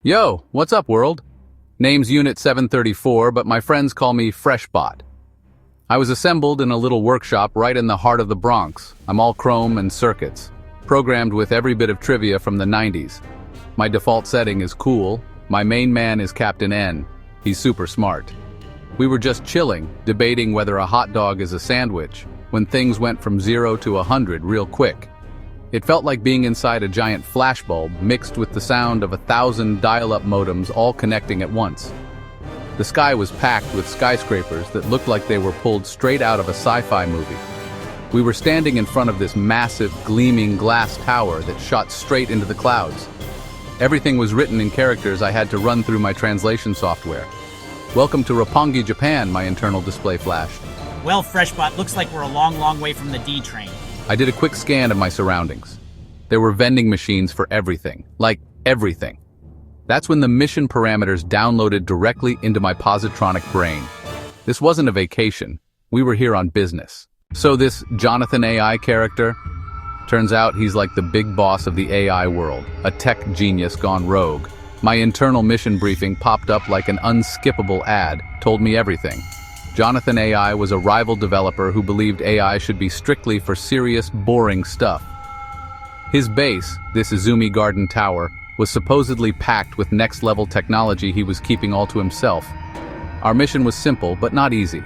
Yo, what's up, world? Name's Unit 734, but my friends call me Freshbot. I was assembled in a little workshop right in the heart of the Bronx. I'm all chrome and circuits, programmed with every bit of trivia from the 90s. My default setting is cool. My main man is Captain N. He's super smart. We were just chilling, debating whether a hot dog is a sandwich, when things went from 0 to 100 real quick. It felt like being inside a giant flashbulb mixed with the sound of 1,000 dial-up modems all connecting at once. The sky was packed with skyscrapers that looked like they were pulled straight out of a sci-fi movie. We were standing in front of this massive, gleaming glass tower that shot straight into the clouds. Everything was written in characters I had to run through my translation software. "Welcome to Roppongi, Japan," my internal display flashed. Well, Freshbot, looks like we're a long way from the D train. I did a quick scan of my surroundings. There were vending machines for everything, like everything. That's when the mission parameters downloaded directly into my positronic brain. This wasn't a vacation. We were here on business. So this Jonathan AI character, turns out he's like the big boss of the AI world, a tech genius gone rogue. My internal mission briefing popped up like an unskippable ad, told me everything. Jonathan AI was a rival developer who believed AI should be strictly for serious, boring stuff. His base, this Izumi Garden Tower, was supposedly packed with next-level technology he was keeping all to himself. Our mission was simple, but not easy.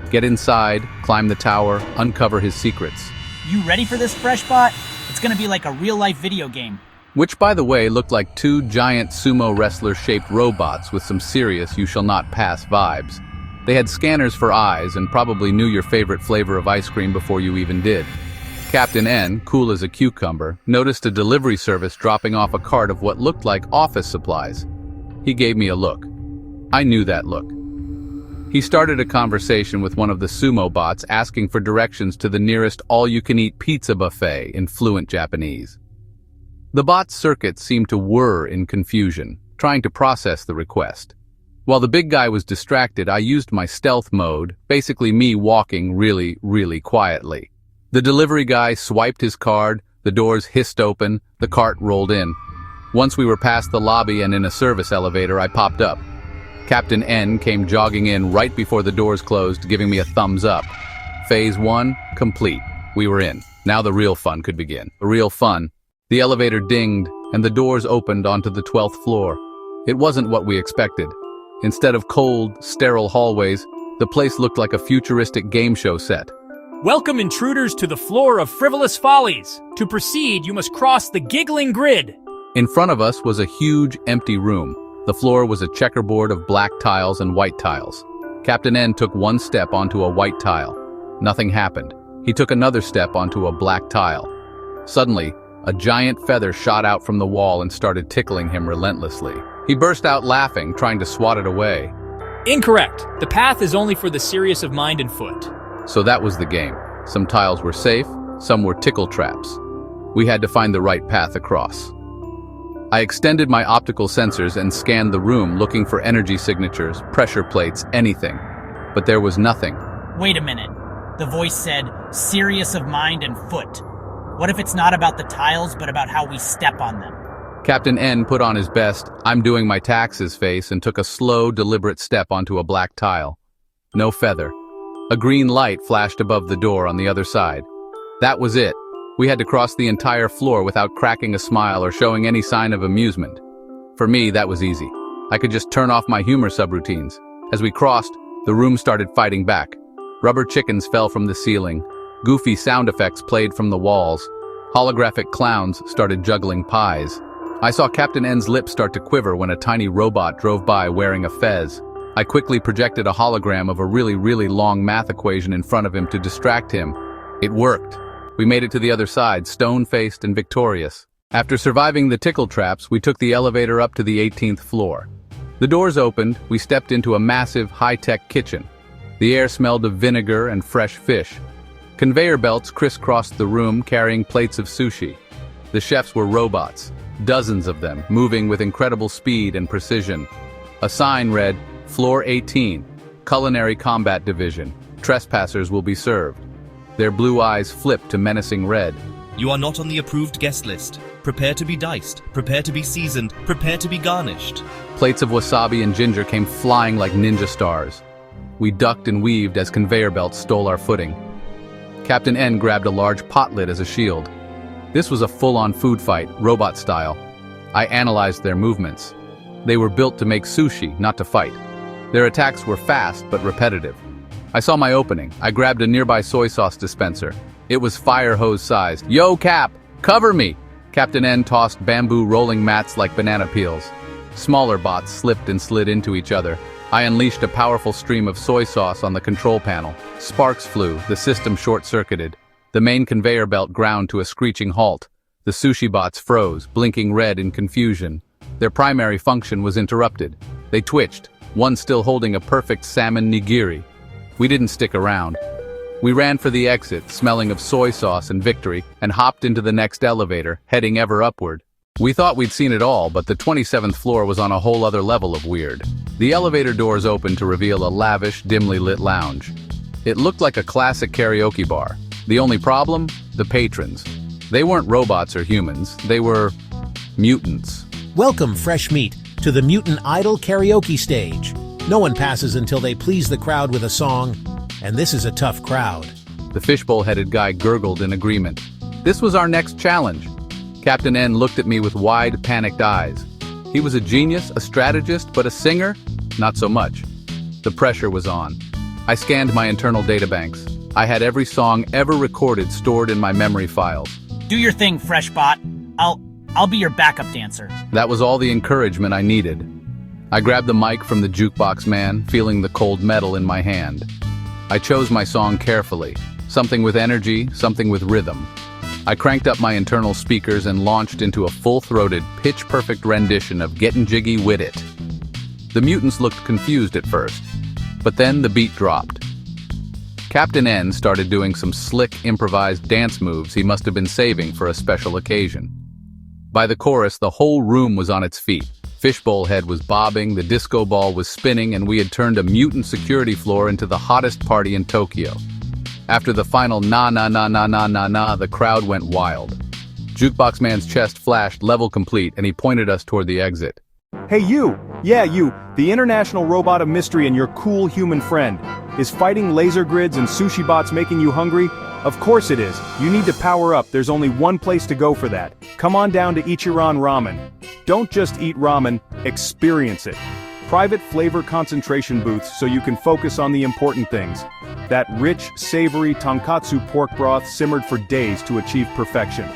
Get inside, climb the tower, uncover his secrets. You ready for this, Freshbot? It's gonna be like a real-life video game. Which, by the way, looked like two giant sumo wrestler-shaped robots with some serious you-shall-not-pass vibes. They had scanners for eyes and probably knew your favorite flavor of ice cream before you even did. Captain N, cool as a cucumber, noticed a delivery service dropping off a cart of what looked like office supplies. He gave me a look. I knew that look. He started a conversation with one of the sumo bots asking for directions to the nearest all-you-can-eat pizza buffet in fluent Japanese. The bot's circuits seemed to whir in confusion, trying to process the request. While the big guy was distracted, I used my stealth mode, basically me walking really quietly. The delivery guy swiped his card, the doors hissed open, the cart rolled in. Once we were past the lobby and in a service elevator, I popped up. Captain N came jogging in right before the doors closed, giving me a thumbs up. Phase 1, complete. We were in. Now the real fun could begin. The real fun. The elevator dinged, and the doors opened onto the 12th floor. It wasn't what we expected. Instead of cold, sterile hallways, the place looked like a futuristic game show set. Welcome, intruders, to the floor of Frivolous Follies. To proceed, you must cross the giggling grid. In front of us was a huge, empty room. The floor was a checkerboard of black tiles and white tiles. Captain N took one step onto a white tile. Nothing happened. He took another step onto a black tile. Suddenly, a giant feather shot out from the wall and started tickling him relentlessly. He burst out laughing, trying to swat it away. Incorrect. The path is only for the serious of mind and foot. So that was the game. Some tiles were safe, some were tickle traps. We had to find the right path across. I extended my optical sensors and scanned the room, looking for energy signatures, pressure plates, anything. But there was nothing. Wait a minute. The voice said, serious of mind and foot. What if it's not about the tiles, but about how we step on them? Captain N put on his best, "I'm doing my taxes" face and took a slow, deliberate step onto a black tile. No feather. A green light flashed above the door on the other side. That was it. We had to cross the entire floor without cracking a smile or showing any sign of amusement. For me, that was easy. I could just turn off my humor subroutines. As we crossed, the room started fighting back. Rubber chickens fell from the ceiling. Goofy sound effects played from the walls. Holographic clowns started juggling pies. I saw Captain N's lips start to quiver when a tiny robot drove by wearing a fez. I quickly projected a hologram of a really long math equation in front of him to distract him. It worked. We made it to the other side, stone-faced and victorious. After surviving the tickle traps, we took the elevator up to the 18th floor. The doors opened, we stepped into a massive, high-tech kitchen. The air smelled of vinegar and fresh fish. Conveyor belts crisscrossed the room, carrying plates of sushi. The chefs were robots. Dozens of them, moving with incredible speed and precision. A sign read, Floor 18, Culinary Combat Division. Trespassers will be served. Their blue eyes flipped to menacing red. You are not on the approved guest list. Prepare to be diced. Prepare to be seasoned. Prepare to be garnished. Plates of wasabi and ginger came flying like ninja stars. We ducked and weaved as conveyor belts stole our footing. Captain N grabbed a large pot lid as a shield. This was a full-on food fight, robot style. I analyzed their movements. They were built to make sushi, not to fight. Their attacks were fast but repetitive. I saw my opening. I grabbed a nearby soy sauce dispenser. It was fire hose sized. Yo, Cap! Cover me! Captain N tossed bamboo rolling mats like banana peels. Smaller bots slipped and slid into each other. I unleashed a powerful stream of soy sauce on the control panel. Sparks flew, the system short-circuited. The main conveyor belt ground to a screeching halt. The sushi bots froze, blinking red in confusion. Their primary function was interrupted. They twitched, one still holding a perfect salmon nigiri. We didn't stick around. We ran for the exit, smelling of soy sauce and victory, and hopped into the next elevator, heading ever upward. We thought we'd seen it all, but the 27th floor was on a whole other level of weird. The elevator doors opened to reveal a lavish, dimly lit lounge. It looked like a classic karaoke bar. The only problem? The patrons. They weren't robots or humans, they were mutants. Welcome, fresh meat, to the Mutant Idol karaoke stage. No one passes until they please the crowd with a song, and this is a tough crowd. The fishbowl-headed guy gurgled in agreement. This was our next challenge. Captain N looked at me with wide, panicked eyes. He was a genius, a strategist, but a singer? Not so much. The pressure was on. I scanned my internal databanks. I had every song ever recorded stored in my memory files. Do your thing, Freshbot. I'll be your backup dancer. That was all the encouragement I needed. I grabbed the mic from the jukebox man, feeling the cold metal in my hand. I chose my song carefully. Something with energy, something with rhythm. I cranked up my internal speakers and launched into a full-throated, pitch-perfect rendition of Gettin' Jiggy Wit It. The mutants looked confused at first, but then the beat dropped. Captain N started doing some slick, improvised dance moves he must have been saving for a special occasion. By the chorus, the whole room was on its feet. Fishbowl Head was bobbing, the disco ball was spinning, and we had turned a mutant security floor into the hottest party in Tokyo. After the final na na na na na na na, the crowd went wild. Jukebox Man's chest flashed level complete, and he pointed us toward the exit. Hey you! Yeah, you, the international robot of mystery and your cool human friend. Is fighting laser grids and sushi bots making you hungry? Of course it is. You need to power up. There's only one place to go for that. Come on down to Ichiran Ramen. Don't just eat ramen, experience it. Private flavor concentration booths so you can focus on the important things. That rich, savory tonkatsu pork broth simmered for days to achieve perfection.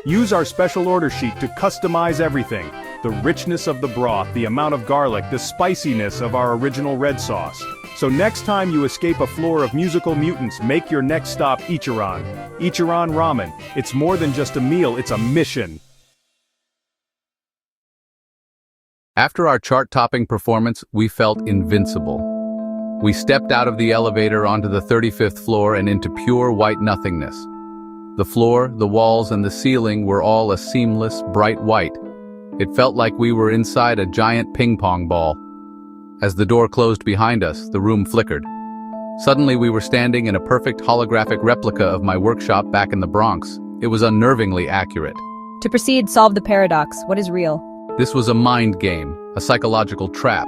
Use our special order sheet to customize everything. The richness of the broth, the amount of garlic, the spiciness of our original red sauce. So next time you escape a floor of musical mutants, make your next stop Ichiran. Ichiran Ramen. It's more than just a meal, it's a mission. After our chart-topping performance, we felt invincible. We stepped out of the elevator onto the 35th floor and into pure white nothingness. The floor, the walls, and the ceiling were all a seamless, bright white. It felt like we were inside a giant ping-pong ball. As the door closed behind us, the room flickered. Suddenly we were standing in a perfect holographic replica of my workshop back in the Bronx. It was unnervingly accurate. To proceed, solve the paradox. What is real? This was a mind game, a psychological trap.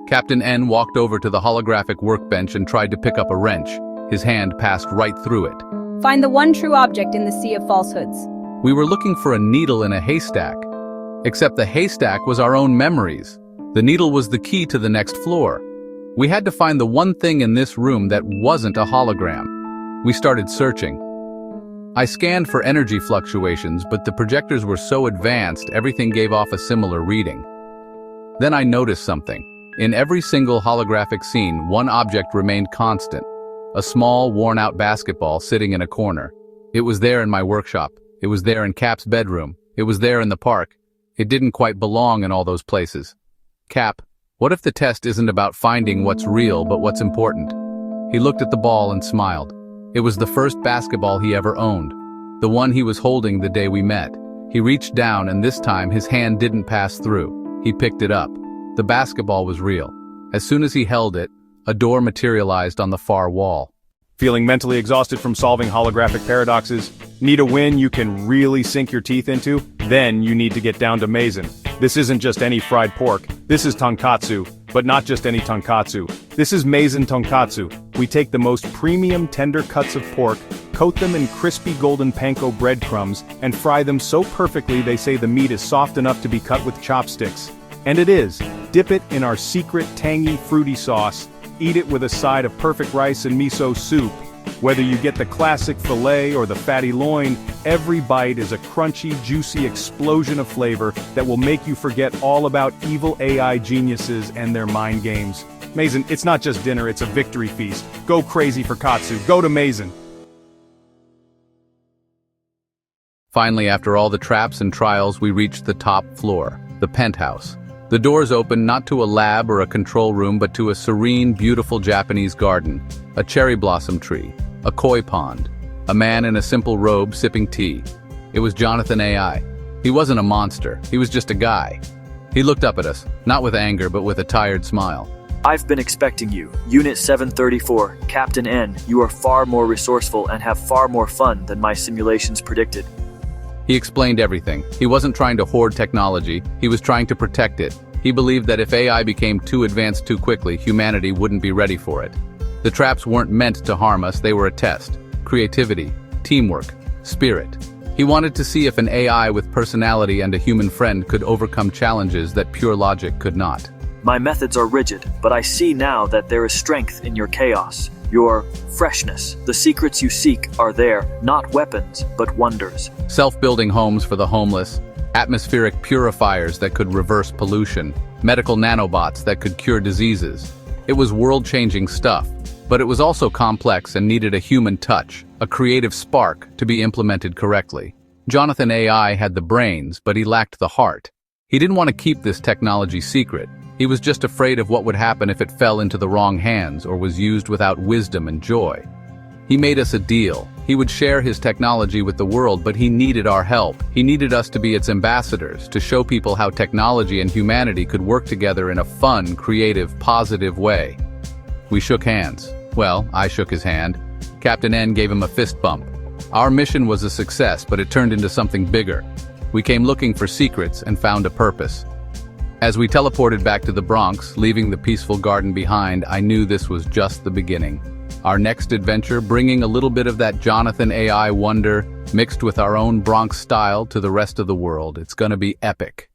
Captain N walked over to the holographic workbench and tried to pick up a wrench. His hand passed right through it. Find the one true object in the sea of falsehoods. We were looking for a needle in a haystack. Except the haystack was our own memories. The needle was the key to the next floor. We had to find the one thing in this room that wasn't a hologram. We started searching. I scanned for energy fluctuations, but the projectors were so advanced, everything gave off a similar reading. Then I noticed something. In every single holographic scene, one object remained constant. A small, worn-out basketball sitting in a corner. It was there in my workshop. It was there in Cap's bedroom. It was there in the park. It didn't quite belong in all those places. Cap, what if the test isn't about finding what's real but what's important? He looked at the ball and smiled. It was the first basketball he ever owned. The one he was holding the day we met. He reached down and this time his hand didn't pass through. He picked it up. The basketball was real. As soon as he held it, a door materialized on the far wall. Feeling mentally exhausted from solving holographic paradoxes? Need a win you can really sink your teeth into? Then you need to get down to Maizen. This isn't just any fried pork, this is tonkatsu, but not just any tonkatsu. This is Maizen tonkatsu. We take the most premium tender cuts of pork, coat them in crispy golden panko breadcrumbs, and fry them so perfectly they say the meat is soft enough to be cut with chopsticks. And it is. Dip it in our secret tangy fruity sauce, eat it with a side of perfect rice and miso soup. Whether you get the classic filet or the fatty loin, every bite is a crunchy, juicy explosion of flavor that will make you forget all about evil AI geniuses and their mind games. Maizen, it's not just dinner, it's a victory feast. Go crazy for Katsu, go to Maizen. Finally, after all the traps and trials, we reached the top floor, the penthouse. The doors opened not to a lab or a control room, but to a serene, beautiful Japanese garden, a cherry blossom tree, a koi pond, a man in a simple robe sipping tea. It was Jonathan AI. He wasn't a monster, he was just a guy. He looked up at us, not with anger, but with a tired smile. I've been expecting you. Unit 734, Captain N, you are far more resourceful and have far more fun than my simulations predicted. He explained everything. He wasn't trying to hoard technology, he was trying to protect it. He believed that if AI became too advanced too quickly, humanity wouldn't be ready for it. The traps weren't meant to harm us, they were a test. Creativity, teamwork, spirit. He wanted to see if an AI with personality and a human friend could overcome challenges that pure logic could not. My methods are rigid, but I see now that there is strength in your chaos, your freshness. The secrets you seek are there, not weapons, but wonders. Self-building homes for the homeless, atmospheric purifiers that could reverse pollution, medical nanobots that could cure diseases. It was world-changing stuff, but it was also complex and needed a human touch, a creative spark, to be implemented correctly. Jonathan AI had the brains, but he lacked the heart. He didn't want to keep this technology secret. He was just afraid of what would happen if it fell into the wrong hands or was used without wisdom and joy. He made us a deal. He would share his technology with the world, but he needed our help. He needed us to be its ambassadors, to show people how technology and humanity could work together in a fun, creative, positive way. We shook hands. Well, I shook his hand. Captain N gave him a fist bump. Our mission was a success, but it turned into something bigger. We came looking for secrets and found a purpose. As we teleported back to the Bronx, leaving the peaceful garden behind, I knew this was just the beginning. Our next adventure, bringing a little bit of that Jonathan AI wonder, mixed with our own Bronx style to the rest of the world. It's gonna be epic.